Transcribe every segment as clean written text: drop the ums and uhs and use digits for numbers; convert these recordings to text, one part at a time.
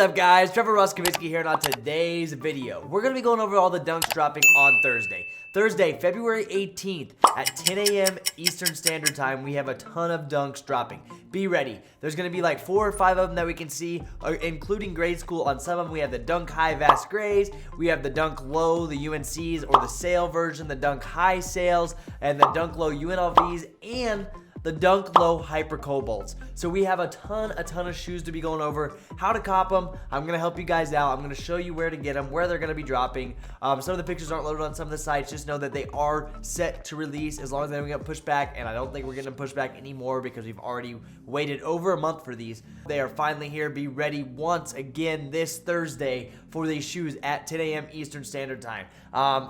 up, guys? Trevor Roskovensky here, and on today's video, we're going to be going over all the dunks dropping on Thursday. Thursday, February 18th at 10 a.m. Eastern Standard Time, we have a ton of dunks dropping. Be ready. There's going to be like 4 or 5 of them that we can see, including grade school. On some of them, we have the Dunk High Vast Grays, we have the Dunk Low, the UNCs, or the Sale version, the Dunk High Sales, and the Dunk Low UNLVs, and the Dunk Low Hyper Cobalts. So we have a ton of shoes to be going over, how to cop them. I'm going to help you guys out. I'm going to show you where to get them, where they're going to be dropping. Some of the pictures aren't loaded on some of the sites. Just know that they are set to release as long as they don't get pushed back, and I don't think we're getting them pushed back anymore because we've already waited over a month for these. They are finally here. Be ready once again this Thursday for these shoes at 10 a.m. Eastern Standard Time.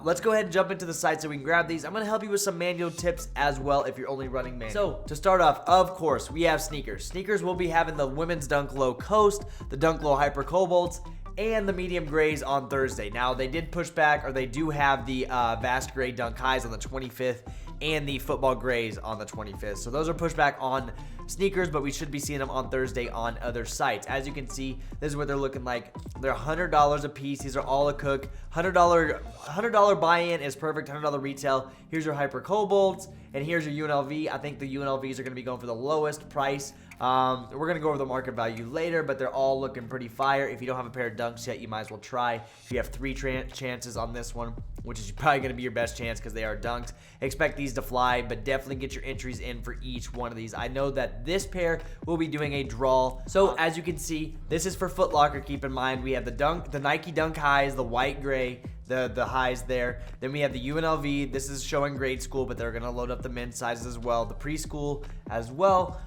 Let's go ahead and jump into the site so we can grab these. I'm going to help you with some manual tips as well if you're only running manual. So to start off, of course, we have sneakers. Sneakers will be having the women's Dunk Low Coast, the Dunk Low Hyper Cobalts, and the medium grays on Thursday. Now, they did push back, or they do have the Vast Gray Dunk Highs on the 25th and the football grays on the 25th. So those are pushed back on sneakers, but we should be seeing them on Thursday on other sites. As you can see, this is what they're looking like. They're $100 a piece. These are all a cook. $100 buy-in is perfect. $100 retail. Here's your Hyper Cobalts, and here's your UNLV. I think the UNLVs are going to be going for the lowest price. We're going to go over the market value later, but they're all looking pretty fire. If you don't have a pair of dunks yet, you might as well try. If you have 3 chances on this one, which is probably going to be your best chance because they are dunks, expect these to fly, but definitely get your entries in for each one of these. I know that this pair will be doing a draw. So as you can see, this is for Foot Locker. Keep in mind, we have the Nike Dunk Highs, the white gray, the highs there. Then we have the UNLV. This is showing grade school, but they're going to load up the men's sizes as well, the preschool as well.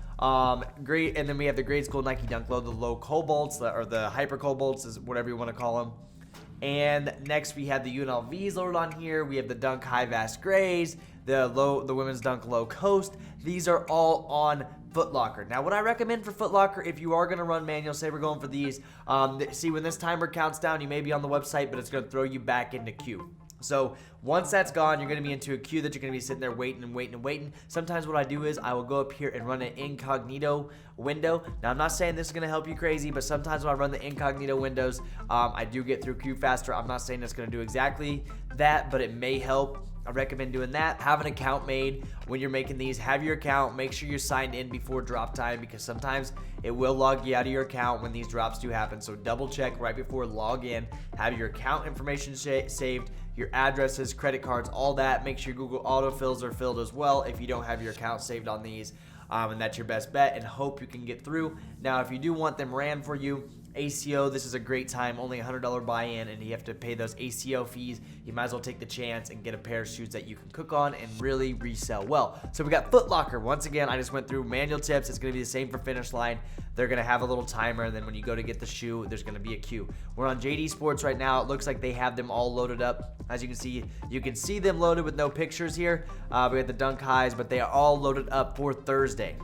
Great, and then we have the grade school Nike Dunk Low, the low Cobalts, or the Hyper Cobalts, is whatever you want to call them. And next we have the UNLVs loaded on here. We have the Dunk High Vast Grays, the women's Dunk Low Coast. These are all on Foot Locker. Now, what I recommend for Foot Locker, if you are going to run manual, say we're going for these, see when this timer counts down, you may be on the website, but it's going to throw you back into queue. So once that's gone, you're going to be into a queue that you're going to be sitting there waiting. Sometimes what I do is I will go up here and run an incognito window. Now, I'm not saying this is going to help you crazy, but sometimes when I run the incognito windows, I do get through queue faster. I'm not saying it's going to do exactly that, but it may help. I recommend doing that. Have an account made when you're making these. Have your account. Make sure you're signed in before drop time because sometimes it will log you out of your account when these drops do happen. So double check right before log in. Have your account information saved, your addresses, credit cards, all that. Make sure Google autofills are filled as well if you don't have your account saved on these. And that's your best bet, and hope you can get through. Now, if you do want them ran for you, ACO, this is a great time, only $100 buy-in, and you have to pay those ACO fees. You might as well take the chance and get a pair of shoes that you can cook on and really resell well. So we got Foot Locker. Once again, I just went through manual tips. It's going to be the same for Finish Line. They're going to have a little timer, and then when you go to get the shoe, there's going to be a queue. We're on JD Sports right now. It looks like they have them all loaded up. As you can see them loaded with no pictures here. We have the Dunk Highs, but they are all loaded up for Thursday.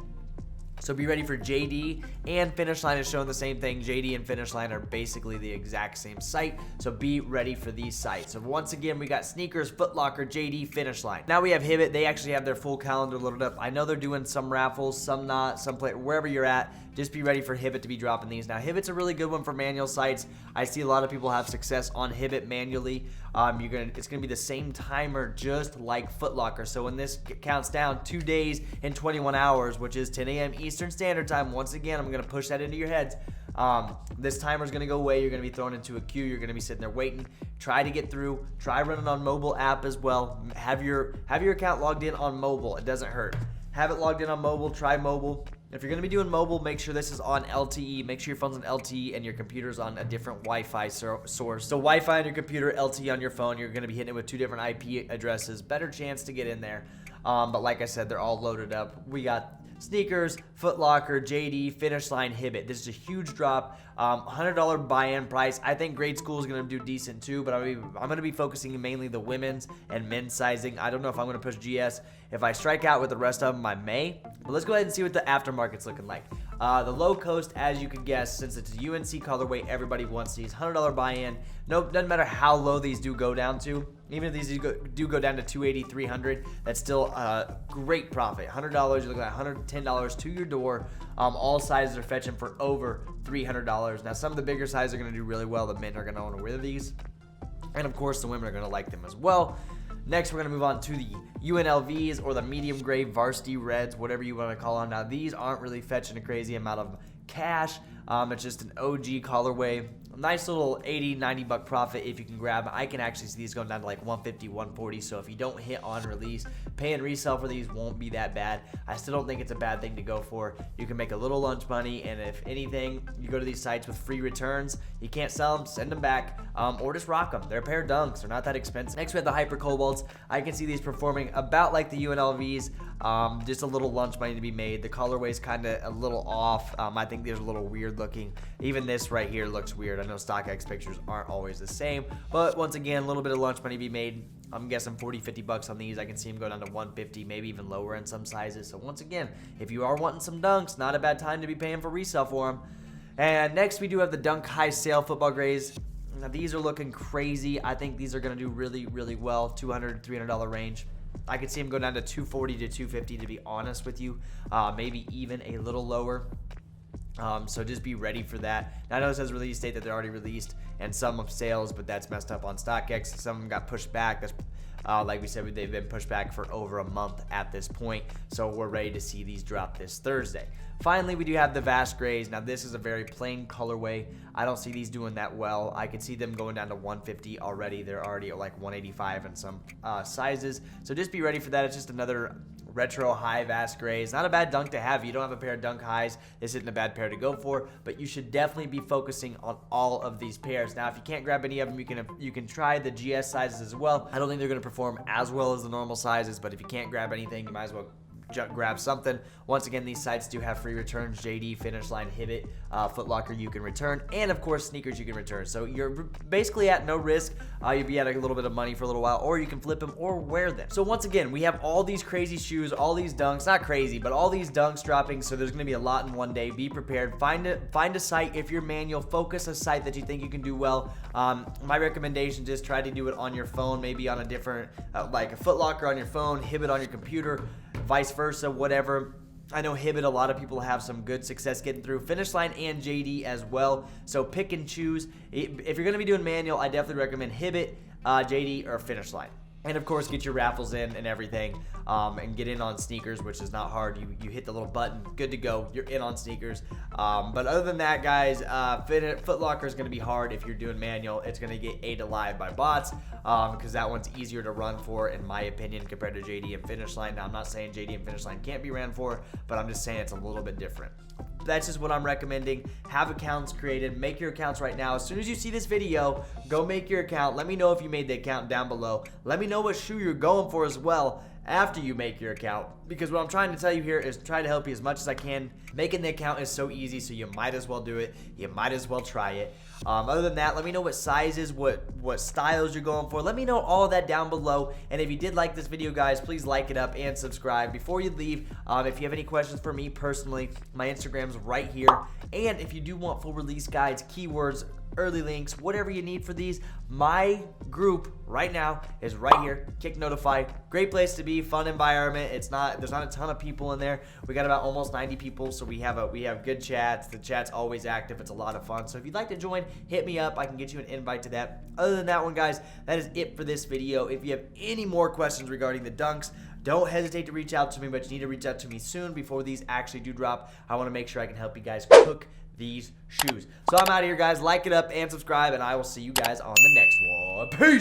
So be ready for JD, and Finish Line is showing the same thing. JD and Finish Line are basically the exact same site, so be ready for these sites. So once again, we got sneakers, Foot Locker, JD, Finish Line. Now we have Hibbett. They actually have their full calendar loaded up. I know they're doing some raffles, some not, some play wherever you're at. Just be ready for Hibbett to be dropping these. Now Hibbett's a really good one for manual sites. I see a lot of people have success on Hibbett manually. It's gonna be the same timer just like Foot Locker. So when this counts down 2 days and 21 hours, which is 10 a.m. Eastern Standard Time, once again, I'm gonna push that into your heads. This timer is gonna go away. You're gonna be thrown into a queue. You're gonna be sitting there waiting. Try to get through. Try running on mobile app as well. Have your account logged in on mobile. It doesn't hurt. Have it logged in on mobile. Try mobile. If you're going to be doing mobile, make sure this is on LTE. Make sure your phone's on LTE and your computer's on a different Wi-Fi source. So Wi-Fi on your computer, LTE on your phone. You're going to be hitting it with 2 different IP addresses. Better chance to get in there. But like I said, they're all loaded up. We got sneakers, Foot Locker, JD, Finish Line, Hibbett. This is a huge drop. $100 buy-in price. I think grade school is going to do decent too, but I'm going to be focusing mainly the women's and men's sizing. I don't know if I'm going to push GS. If I strike out with the rest of them, I may. But let's go ahead and see what the aftermarket's looking like. The low cost, as you can guess, since it's a UNC colorway, everybody wants these. $100 buy-in. Nope, doesn't matter how low these do go down to. Even if these do go down to $280, $300, that's still a great profit. $100, you're looking at $110 to your door. All sizes are fetching for over $300. Now, some of the bigger sizes are going to do really well. The men are going to want to wear these. And, of course, the women are going to like them as well. Next, we're going to move on to the UNLVs, or the medium gray varsity reds, whatever you want to call them. Now, these aren't really fetching a crazy amount of cash. It's just an OG colorway. Nice little 80, 90 buck profit if you can grab them. I can actually see these going down to like 150, 140. So if you don't hit on release, paying resale for these won't be that bad. I still don't think it's a bad thing to go for. You can make a little lunch money, and if anything, you go to these sites with free returns. You can't sell them, send them back, or just rock them. They're a pair of dunks. They're not that expensive. Next, we have the Hyper Cobalts. I can see these performing about like the UNLVs. Just a little lunch money to be made. The colorway's kind of a little off. I think these are a little weird looking. Even this right here looks weird. I know StockX pictures aren't always the same, but once again, a little bit of lunch money to be made. I'm guessing 40, 50 bucks on these. I can see them go down to 150, maybe even lower in some sizes. So once again, if you are wanting some dunks, not a bad time to be paying for resale for them. And next, we do have the Dunk High Sale football grays. Now, these are looking crazy. I think these are going to do really, really well. $200, $300 range. I could see them go down to 240 to 250, to be honest with you. Maybe even a little lower. So just be ready for that. Now, I know it says release date that they're already released, and some of sales, but that's messed up on StockX. Some of them got pushed back. That's like we said, they've been pushed back for over a month at this point. So we're ready to see these drop this Thursday. Finally, we do have the Vast Grays. Now, this is a very plain colorway. I don't see these doing that well. I could see them going down to 150 already. They're already at like 185 in some sizes. So just be ready for that. It's just another retro high Vast Grays. Not a bad dunk to have. If you don't have a pair of dunk highs, this isn't a bad pair to go for, but you should definitely be focusing on all of these pairs. Now, if you can't grab any of them, you can try the GS sizes as well. I don't think they're going to perform as well as the normal sizes, but if you can't grab anything, you might as well grab something. Once again, these sites do have free returns. JD, Finish Line, Hibbett, Foot Locker you can return, and of course sneakers you can return. So you're basically at no risk. You'll be at a little bit of money for a little while, or you can flip them or wear them. So once again, we have all these crazy shoes, all these dunks, not crazy, but all these dunks dropping. So there's going to be a lot in one day. Be prepared. Find a site. If you're manual, focus a site that you think you can do well. My recommendation is try to do it on your phone, maybe on a different like a Foot Locker on your phone, Hibbett on your computer, vice versa, whatever. I know Hibbett, a lot of people have some good success getting through. Finish Line and JD as well. So pick and choose. If you're going to be doing manual, I definitely recommend Hibbett, JD, or Finish Line. And of course, get your raffles in and everything, and get in on sneakers, which is not hard. You hit the little button, good to go. You're in on sneakers. But other than that, guys, Foot Locker is going to be hard if you're doing manual. It's going to get ate alive by bots, because that one's easier to run for, in my opinion, compared to JD and Finish Line. Now, I'm not saying JD and Finish Line can't be ran for, but I'm just saying it's a little bit different. That's just what I'm recommending. Have accounts created. Make your accounts right now. As soon as you see this video, go make your account. Let me know if you made the account down below. Let me know what shoe you're going for as well after you make your account, because what I'm trying to tell you here is try to help you as much as I can. Making the account is so easy, so you might as well do it. You might as well try it. Other than that, let me know what sizes, what styles you're going for. Let me know all of that down below. And if you did like this video, guys, please like it up and subscribe. Before you leave, if you have any questions for me personally, my Instagram's right here. And if you do want full release guides, keywords, early links, whatever you need for these, my group right now is right here. Kick Notify. Great place to be. Fun environment. There's not a ton of people in there. We got about almost 90 people, so we have good chats. The chat's always active. It's a lot of fun. So if you'd like to join, hit me up. I can get you an invite to that. Other than that one, guys, that is it for this video. If you have any more questions regarding the dunks, don't hesitate to reach out to me, but you need to reach out to me soon before these actually do drop. I want to make sure I can help you guys cook these shoes. So I'm out of here, guys. Like it up and subscribe, and I will see you guys on the next one. Peace!